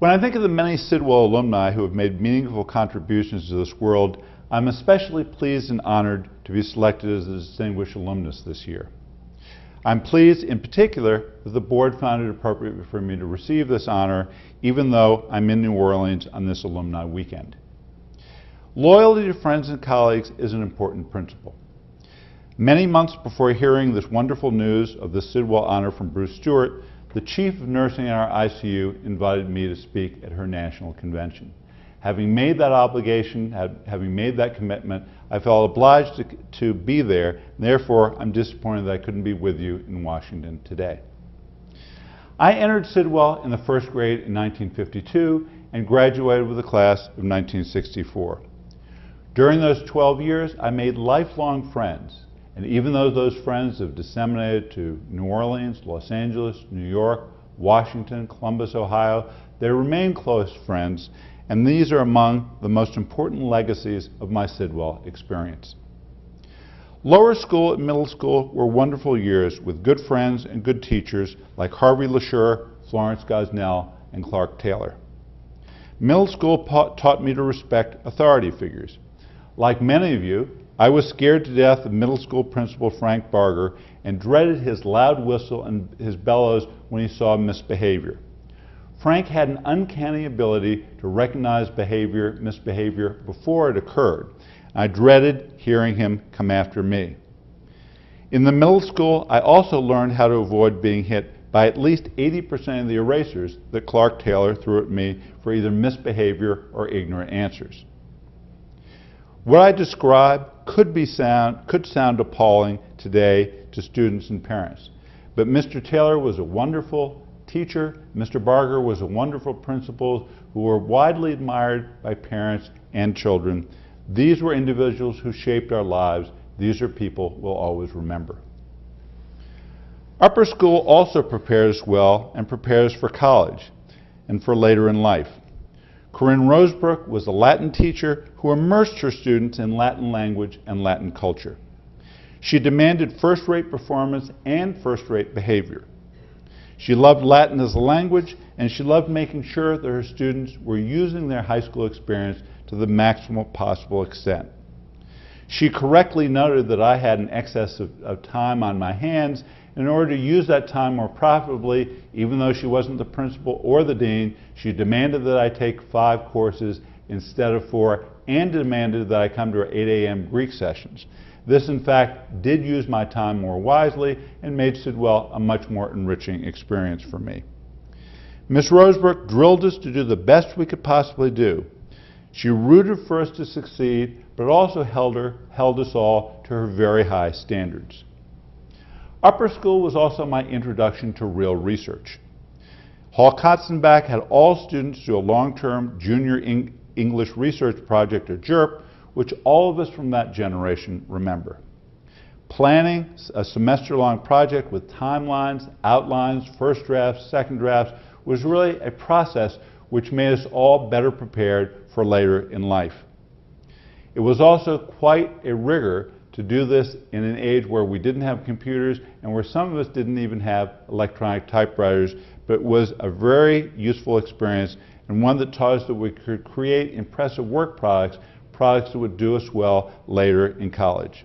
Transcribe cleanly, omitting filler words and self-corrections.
When I think of the many Sidwell alumni who have made meaningful contributions to this world, I'm especially pleased and honored to be selected as a distinguished alumnus this year. I'm pleased in particular that the board found it appropriate for me to receive this honor, even though I'm in New Orleans on this alumni weekend. Loyalty to friends and colleagues is an important principle. Many months before hearing this wonderful news of the Sidwell honor from Bruce Stewart, the chief of nursing in our ICU invited me to speak at her national convention. Having made that obligation, having made that commitment, I felt obliged to be there, and therefore I'm disappointed that I couldn't be with you in Washington today. I entered Sidwell in the first grade in 1952 and graduated with the class of 1964. During those 12 years, I made lifelong friends, and even though those friends have disseminated to New Orleans, Los Angeles, New York, Washington, Columbus, Ohio, they remain close friends, and these are among the most important legacies of my Sidwell experience. Lower school and middle school were wonderful years with good friends and good teachers like Harvey LaSure, Florence Gosnell, and Clark Taylor. Middle school taught me to respect authority figures. Like many of you, I was scared to death of middle school principal Frank Barger and dreaded his loud whistle and his bellows when he saw misbehavior. Frank had an uncanny ability to recognize misbehavior before it occurred. I dreaded hearing him come after me. In the middle school, I also learned how to avoid being hit by at least 80% of the erasers that Clark Taylor threw at me for either misbehavior or ignorant answers. What I describe could sound appalling today to students and parents, but Mr. Taylor was a wonderful teacher. Mr. Barger was a wonderful principal who were widely admired by parents and children. These were individuals who shaped our lives. These are people we'll always remember. Upper school also prepares well and prepares for college and for later in life. Corinne Rosebrook was a Latin teacher who immersed her students in Latin language and Latin culture. She demanded first-rate performance and first-rate behavior. She loved Latin as a language, and she loved making sure that her students were using their high school experience to the maximum possible extent. She correctly noted that I had an excess of time on my hands. In order to use that time more profitably, even though she wasn't the principal or the dean, she demanded that I take 5 courses instead of 4, and demanded that I come to her 8 a.m. Greek sessions. This, in fact, did use my time more wisely and made Sidwell a much more enriching experience for me. Miss Rosebrook drilled us to do the best we could possibly do. She rooted for us to succeed, but also held us all to her very high standards. Upper school was also my introduction to real research. Hall Kotzenbach had all students do a long-term junior English research project, or JERP, which all of us from that generation remember. Planning a semester-long project with timelines, outlines, first drafts, second drafts was really a process which made us all better prepared for later in life. It was also quite a rigor to do this in an age where we didn't have computers and where some of us didn't even have electronic typewriters, but it was a very useful experience and one that taught us that we could create impressive work products that would do us well later in college.